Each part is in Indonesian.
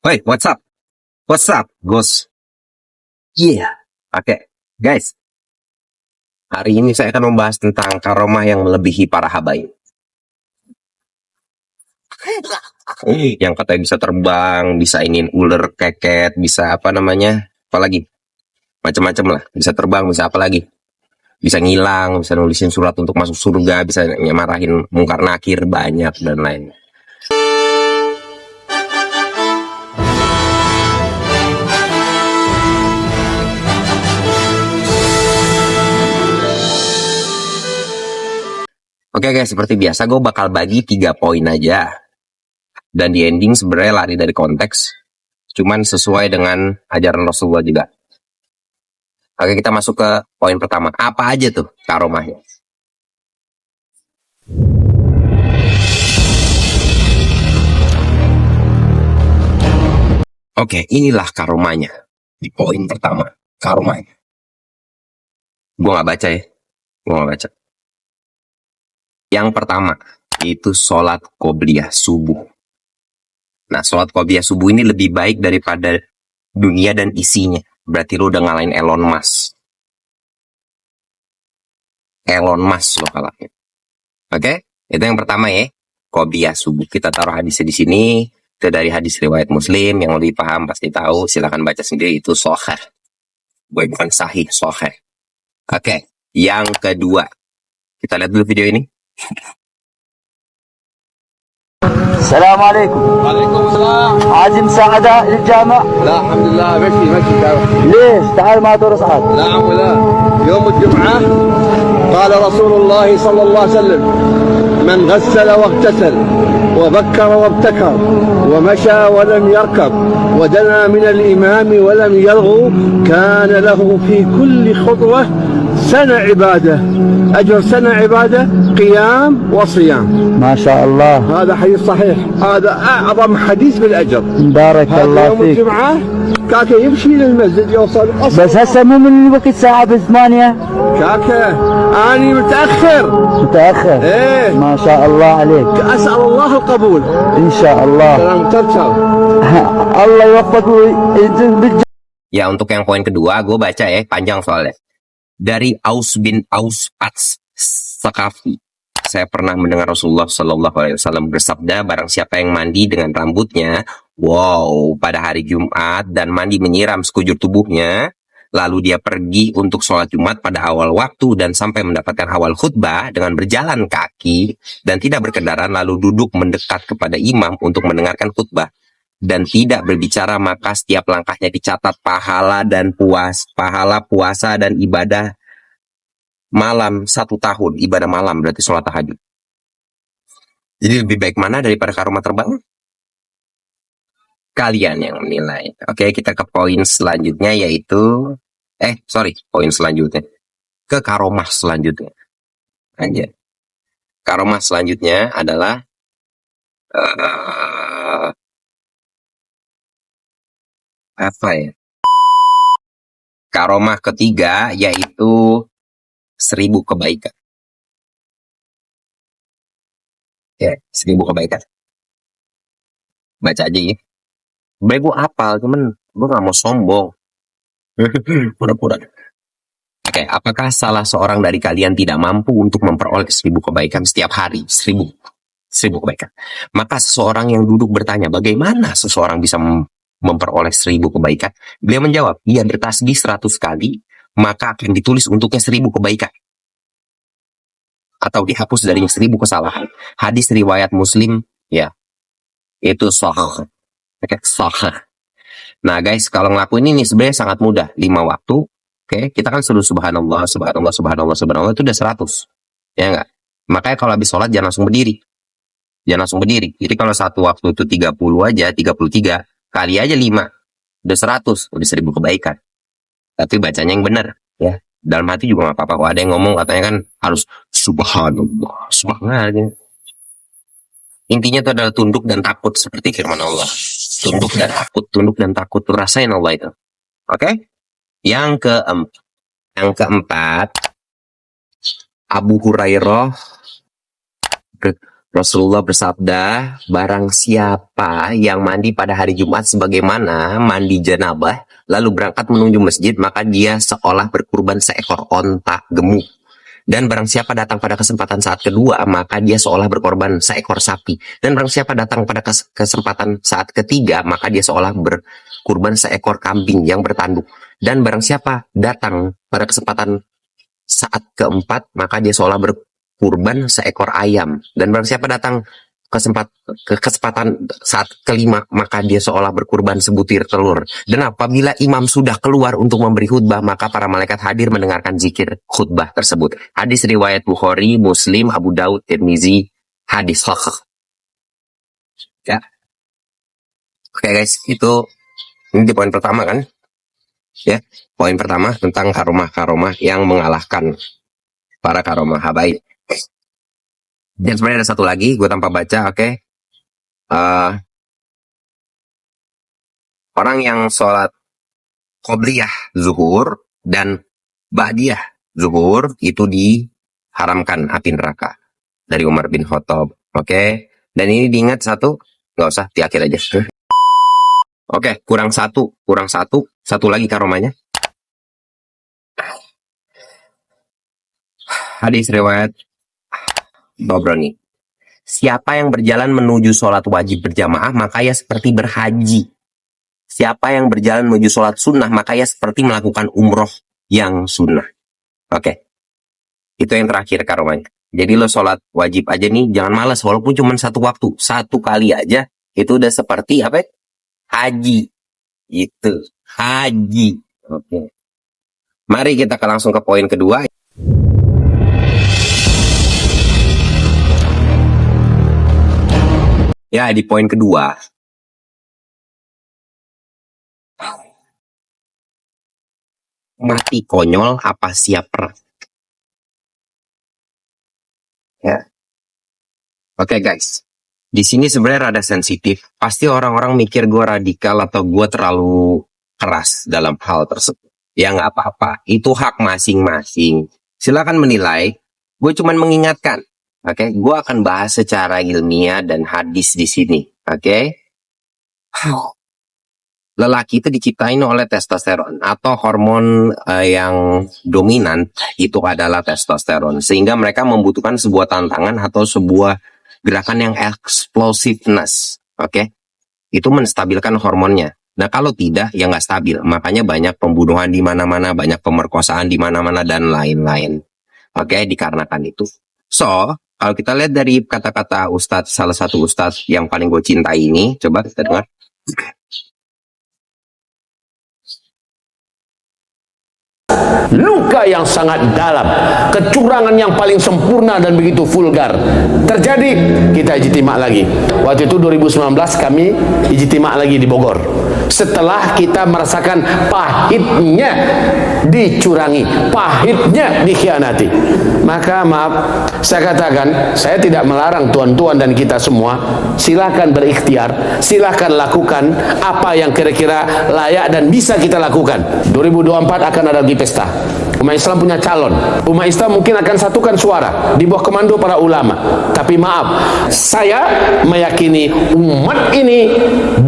Woi, what's up? What's up, Ghost? Iya. Oke, guys. Hari ini saya akan membahas tentang karomah yang melebihi para habaib. Yang katanya bisa terbang, bisa iniin ular, keket, bisa apa namanya? Apalagi? Macam-macam lah. Bisa terbang, bisa apa lagi? Bisa ngilang, bisa nulisin surat untuk masuk surga, bisa nyemarahin mungkar nakir, banyak dan lain. Oke guys, seperti biasa gue bakal bagi 3 poin aja. Dan di ending sebenarnya lari dari konteks. Cuman sesuai dengan ajaran Rasulullah juga. Oke, kita masuk ke poin pertama. Apa aja tuh karomahnya? Oke, inilah karomahnya. Di poin pertama, karomahnya. Gue gak baca ya. Gue gak baca. Yang pertama, itu sholat qobliyah subuh. Nah, sholat qobliyah subuh ini lebih baik daripada dunia dan isinya. Berarti lo udah ngalahin Elon Musk. Elon Musk lo kalahnya. Oke, itu yang pertama ya. Qobliyah subuh. Kita taruh hadisnya di sini. Itu dari hadis riwayat Muslim. Yang lebih paham pasti tahu. Silahkan baca sendiri. Itu sahih. Bukan sahih, sahih. Oke, yang kedua. Kita lihat dulu video ini. السلام عليكم. وعليكم السلام. عايز مساعدة للجامع؟ لا الحمد لله مشي تعال. ليش؟ تعال ما دور اصعد. لا عم لا. يوم الجمعة قال رسول الله صلى الله عليه وسلم من غسل واغتسل وبكر وابتكر ومشى ولم يركب ودنا من الإمام ولم يلغو كان له في كل خطوة سنة عبادة أجر سنة عبادة قيام وصيام. ما شاء الله. هذا حديث صحيح. هذا أعظم حديث بالأجر. بارك الله يوم فيك. الجمعة كاكا يمشي للمسجد يوصل بس هسه مو من الوقت ساعة ب8. كاكا أنا متأخر. متأخر. إيه. ما شاء الله عليك. أسأل الله القبول. إن شاء الله. سلام ترتب. الله يوفقك ويجزل بالجنة. Ya, untuk yang poin kedua, gue baca ya, panjang soalnya. Dari Aus bin Aus As-Sakafi. Saya pernah mendengar Rasulullah Shallallahu Alaihi Wasallam bersabda, barang siapa yang mandi dengan rambutnya, pada hari Jumat dan mandi menyiram sekujur tubuhnya, lalu dia pergi untuk sholat Jumat pada awal waktu dan sampai mendapatkan awal khutbah dengan berjalan kaki dan tidak berkendaraan, lalu duduk mendekat kepada imam untuk mendengarkan khutbah dan tidak berbicara, maka setiap langkahnya dicatat pahala puasa dan ibadah malam 1 tahun. Ibadah malam berarti sholat tahajud. Jadi lebih baik mana daripada karomah terbang? Kalian yang menilai. Oke, kita ke poin selanjutnya yaitu poin selanjutnya. Ke karomah selanjutnya. Aja. Karomah selanjutnya adalah apa ya? Karomah ketiga yaitu 1000 kebaikan. Ya, 1000 kebaikan. Baca aja ya. Sebenernya gue hafal, cuman gue gak mau sombong. Pura-pura. Oke, apakah salah seorang dari kalian tidak mampu untuk memperoleh 1000 kebaikan setiap hari? 1000 kebaikan. Maka seseorang yang duduk bertanya, bagaimana seseorang bisa memperoleh 1000 kebaikan? Beliau menjawab, dia bertasbih 100 kali, maka akan ditulis untuknya 1000 kebaikan. Atau dihapus darinya 1000 kesalahan. Hadis riwayat Muslim, ya, itu sahih. Oke, sahih. Nah guys, kalau ngelakuin ini sebenarnya sangat mudah. 5 waktu, oke, kita kan suruh subhanallah, subhanallah, subhanallah, subhanallah, itu udah 100. Ya enggak? Makanya kalau habis sholat jangan langsung berdiri. Jangan langsung berdiri. Jadi kalau satu waktu itu 30 aja, 33, kali aja 5. Udah 100, udah 1000 kebaikan. Tapi bacanya yang benar, ya. Dalam hati juga nggak apa-apa. Kalau ada yang ngomong katanya kan harus subhanallah, subhanallah. Intinya itu adalah tunduk dan takut seperti firman Allah. Tunduk dan takut. Rasain Allah itu. Oke? Yang keempat, Abu Hurairah Rasulullah bersabda, barang siapa yang mandi pada hari Jumat sebagaimana mandi janabah, lalu berangkat menuju masjid, maka dia seolah berkurban seekor onta gemuk. Dan barang siapa datang pada kesempatan saat kedua, maka dia seolah berkorban seekor sapi. Dan barang siapa datang pada kesempatan saat ketiga, maka dia seolah berkurban seekor kambing yang bertanduk. Dan barang siapa datang pada kesempatan saat keempat, maka dia seolah berkurban seekor ayam. Dan barang siapa datang kesempatan saat kelima, maka dia seolah berkurban sebutir telur. Dan apabila imam sudah keluar untuk memberi khutbah, maka para malaikat hadir mendengarkan zikir khutbah tersebut. Hadis riwayat Bukhari, Muslim, Abu Daud, Tirmizi, hadis sahih. Ya. Oke guys, ini di poin pertama kan? Ya, poin pertama tentang karomah-karomah yang mengalahkan para karomah habaib. Dan sebenarnya ada satu lagi, gue tanpa baca, oke. Orang yang sholat qobliyah zuhur dan ba'diyah zuhur itu diharamkan api neraka dari Umar bin Khattab, oke. Dan ini diingat satu, nggak usah di akhir aja. Oke, kurang satu lagi karomahnya. Hadis riwayat Tabrani. Siapa yang berjalan menuju sholat wajib berjamaah, maka ia seperti berhaji. Siapa yang berjalan menuju sholat sunnah, maka ia seperti melakukan umroh yang sunnah. Oke. Itu yang terakhir karomahnya. Jadi lo sholat wajib aja nih, jangan malas. Walaupun cuma satu waktu, satu kali aja, itu udah seperti apa? Haji. Itu. Haji. Oke. Mari kita langsung ke poin kedua. Ya, di poin kedua. Mati konyol apa siap perang? Ya. Oke guys. Di sini sebenarnya rada sensitif. Pasti orang-orang mikir gue radikal atau gue terlalu keras dalam hal tersebut. Ya nggak apa-apa. Itu hak masing-masing. Silakan menilai. Gue cuman mengingatkan. Oke, gue akan bahas secara ilmiah dan hadis di sini. Oke, lelaki itu diciptain oleh testosteron atau hormon yang dominan itu adalah testosteron, sehingga mereka membutuhkan sebuah tantangan atau sebuah gerakan yang explosiveness. Oke, itu menstabilkan hormonnya. Nah, kalau tidak, ya nggak stabil. Makanya banyak pembunuhan di mana-mana, banyak pemerkosaan di mana-mana dan lain-lain. Oke, dikarenakan itu. So, kalau kita lihat dari kata-kata Ustadz, salah satu Ustadz yang paling gue cintai ini, coba kita dengar. Luka yang sangat dalam, kecurangan yang paling sempurna dan begitu vulgar terjadi. Kita ijtima lagi. Waktu itu 2019 kami ijtima lagi di Bogor. Setelah kita merasakan pahitnya dicurangi, pahitnya dikhianati, maka maaf, saya katakan, saya tidak melarang tuan-tuan dan kita semua, silakan berikhtiar, silakan lakukan apa yang kira-kira layak dan bisa kita lakukan. 2024 akan ada lagi pesta. Umat Islam punya calon. Umat Islam mungkin akan satukan suara di bawah komando para ulama. Tapi maaf, saya meyakini umat ini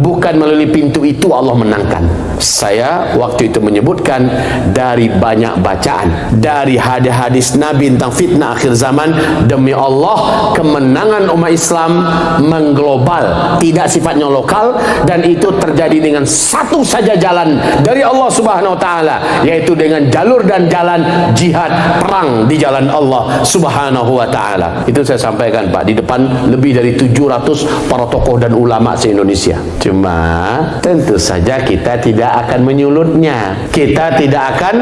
bukan melalui pintu itu Allah menangkan. Saya waktu itu menyebutkan dari banyak bacaan, dari hadis-hadis Nabi tentang fitnah akhir zaman. Demi Allah, kemenangan umat Islam mengglobal, tidak sifatnya lokal, dan itu terjadi dengan satu saja jalan dari Allah Subhanahu wa taala, yaitu dengan jalur dan jalan jihad, perang di jalan Allah Subhanahu wa taala. Itu saya sampaikan Pak di depan lebih dari 700 para tokoh dan ulama se-Indonesia. Cuma tentu saja kita tidak akan menyulutnya. Kita tidak akan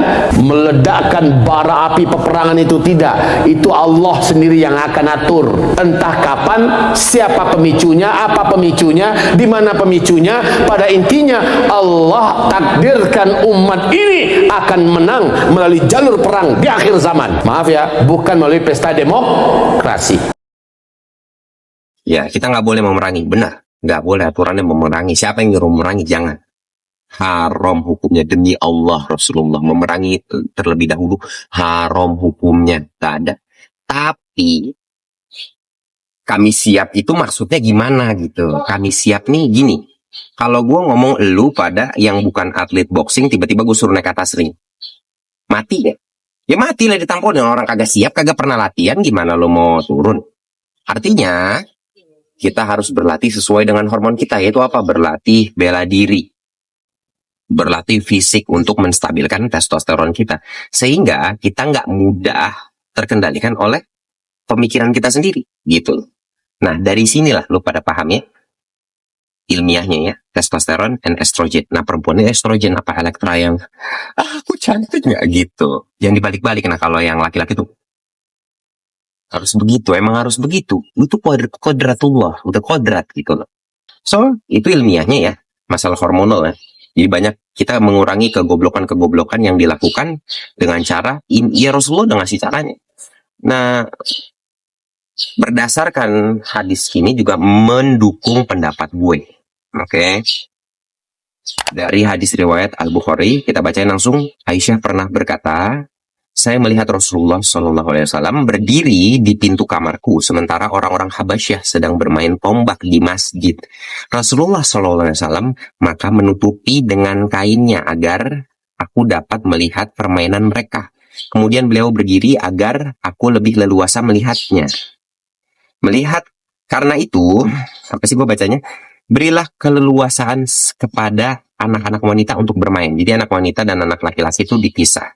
meledakkan bara api peperangan itu, tidak. Itu Allah sendiri yang akan atur. Entah kapan, siapa pemicunya, apa pemicunya, di mana pemicunya. Pada intinya Allah takdirkan umat ini akan menang melalui jalur perang di akhir zaman. Maaf ya, bukan melalui pesta demokrasi. Ya, kita nggak boleh memerangi, benar. Nggak boleh aturannya memerangi. Siapa yang nyuruh memerangi? Jangan. Haram hukumnya, demi Allah Rasulullah. Memerangi terlebih dahulu haram hukumnya. Tak ada. Tapi kami siap itu maksudnya gimana gitu. Kami siap nih gini. Kalau gue ngomong elu pada yang bukan atlet boxing, tiba-tiba gue suruh naik atas ring. Mati ya? Ya mati lah ditamponin. Orang kagak siap, kagak pernah latihan, gimana lo mau turun? Artinya, kita harus berlatih sesuai dengan hormon kita. Yaitu apa? Berlatih bela diri. Berlatih fisik untuk menstabilkan testosteron kita. Sehingga kita nggak mudah terkendalikan oleh pemikiran kita sendiri. Gitu. Nah, dari sinilah lo pada paham ya, ilmiahnya ya, testosteron dan estrogen. Nah, perempuan ini estrogen apa Elektra yang, aku cantik nggak gitu. Yang dibalik-balik. Nah, kalau yang laki-laki tuh, harus begitu, emang harus begitu. Itu kodratullah, udah kodrat gitu loh. So, itu ilmiahnya ya, masalah hormonal ya. Jadi banyak kita mengurangi kegoblokan-kegoblokan yang dilakukan dengan cara, ya Rasulullah udah ngasih caranya. Nah, berdasarkan hadis ini juga mendukung pendapat gue. Oke. Dari hadis riwayat Al-Bukhari, kita bacain langsung. Aisyah pernah berkata, saya melihat Rasulullah SAW berdiri di pintu kamarku, sementara orang-orang Habasyah sedang bermain tombak di masjid. Rasulullah SAW maka menutupi dengan kainnya agar aku dapat melihat permainan mereka. Kemudian beliau berdiri agar aku lebih leluasa melihatnya. Melihat, karena itu, apa sih gue bacanya? Berilah keleluasaan kepada anak-anak wanita untuk bermain. Jadi anak wanita dan anak laki-laki itu dipisah.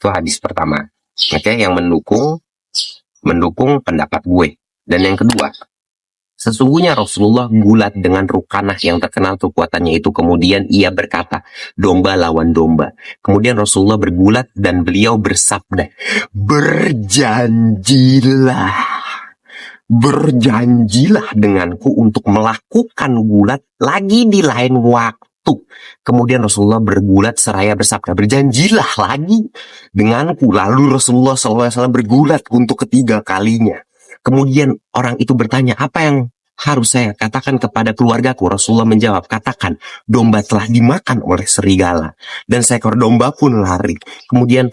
Itu hadis pertama. Oke, yang mendukung pendapat gue. Dan yang kedua, sesungguhnya Rasulullah gulat dengan rukanah yang terkenal kekuatannya itu. Kemudian ia berkata, domba lawan domba. Kemudian Rasulullah bergulat dan beliau bersabda, berjanjilah denganku untuk melakukan gulat lagi di lain waktu. Kemudian Rasulullah bergulat seraya bersabda, berjanjilah lagi denganku. Lalu Rasulullah SAW bergulat untuk ketiga kalinya. Kemudian orang itu bertanya, apa yang harus saya katakan kepada keluargaku? Rasulullah menjawab, katakan, domba telah dimakan oleh serigala dan seekor domba pun lari. Kemudian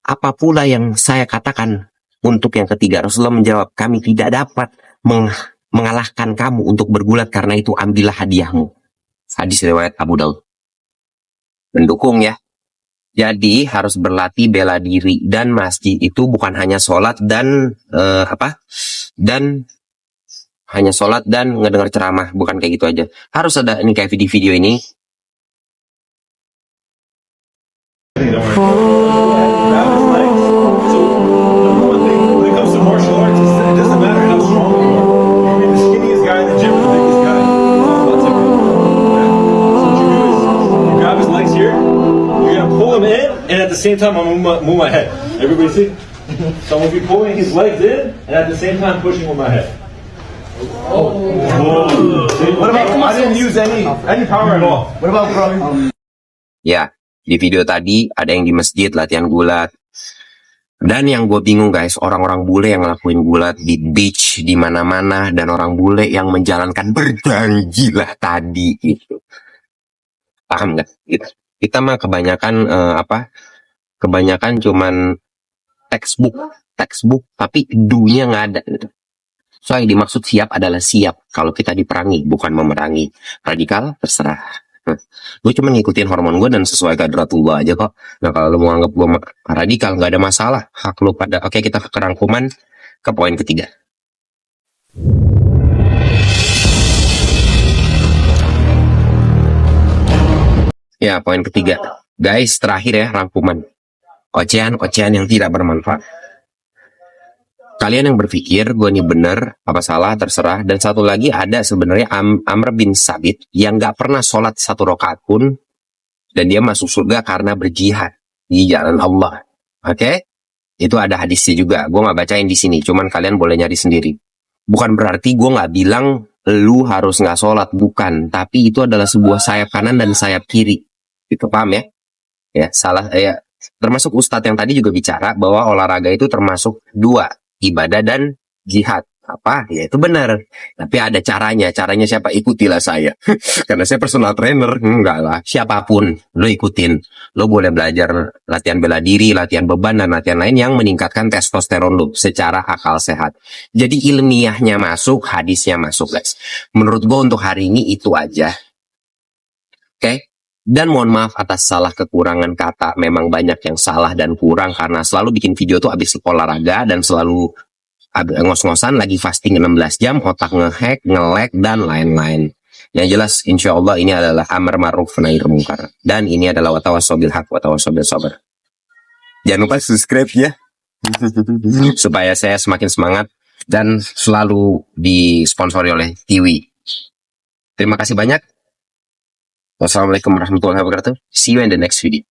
apa pula yang saya katakan untuk yang ketiga? Rasulullah menjawab, kami tidak dapat mengalahkan kamu untuk bergulat, karena itu ambillah hadiahmu. Hadis riwayat Abu Daud. Mendukung ya. Jadi harus berlatih bela diri, dan masjid itu bukan hanya sholat dan dan hanya sholat dan ngedengar ceramah, bukan kayak gitu aja. Harus ada ini kayak video-video ini. And at the same time, I'm gonna move my head. Everybody see? So I'm gonna be pulling his legs in, and at the same time pushing with my head. Oh. What about? I didn't use any power at all. What about Ya, di video tadi ada yang di masjid latihan gulat. Dan yang gue bingung guys, orang-orang bule yang ngelakuin gulat di beach di mana-mana, dan orang bule yang menjalankan berjanjilah tadi gitu. Paham nggak? Gitu. Kita mah kebanyakan kebanyakan cuman textbook tapi do-nya nggak ada gitu. So yang dimaksud siap adalah siap kalau kita diperangi, bukan memerangi. Radikal terserah. Gue cuma ngikutin hormon gue dan sesuai kadratullah aja kok. Nah kalau lo mau anggap gue radikal, nggak ada masalah, hak lo pada. Oke, kita ke rangkuman ke poin ketiga. Ya, poin ketiga. Guys, terakhir ya, rangkuman. Ocehan-ocehan yang tidak bermanfaat. Kalian yang berpikir, gue ini bener, apa salah, terserah. Dan satu lagi ada sebenarnya Amr bin Sabit yang gak pernah sholat 1 rakaat pun. Dan dia masuk surga karena berjihad di jalan Allah. Oke? Itu ada hadisnya juga. Gue gak bacain di sini, cuman kalian boleh nyari sendiri. Bukan berarti gue gak bilang lu harus gak sholat, bukan. Tapi itu adalah sebuah sayap kanan dan sayap kiri. Itu paham ya? Ya, salah ya. Termasuk Ustadz yang tadi juga bicara bahwa olahraga itu termasuk 2, ibadah dan jihad. apa ya itu benar, tapi ada caranya. Caranya siapa? Ikutilah saya. Karena saya personal trainer. Enggak lah, siapapun lo ikutin. Lo boleh belajar latihan bela diri, latihan beban, dan latihan lain yang meningkatkan testosteron lo secara akal sehat. Jadi ilmiahnya masuk, hadisnya masuk, guys. Menurut gue untuk hari ini itu aja. Oke? Dan mohon maaf atas salah kekurangan kata. Memang banyak yang salah dan kurang karena selalu bikin video tuh abis olahraga dan selalu ngos-ngosan lagi fasting 16 jam, otak ngehack, nge-lag, dan lain-lain. Yang jelas, insya Allah ini adalah amar ma'ruf nahi mungkar. Dan ini adalah watawassaw bil haq, watawassaw bil sabr. Jangan lupa subscribe ya. Supaya saya semakin semangat dan selalu disponsori oleh Tiwi. Terima kasih banyak. Wassalamualaikum warahmatullahi wabarakatuh. See you in the next video.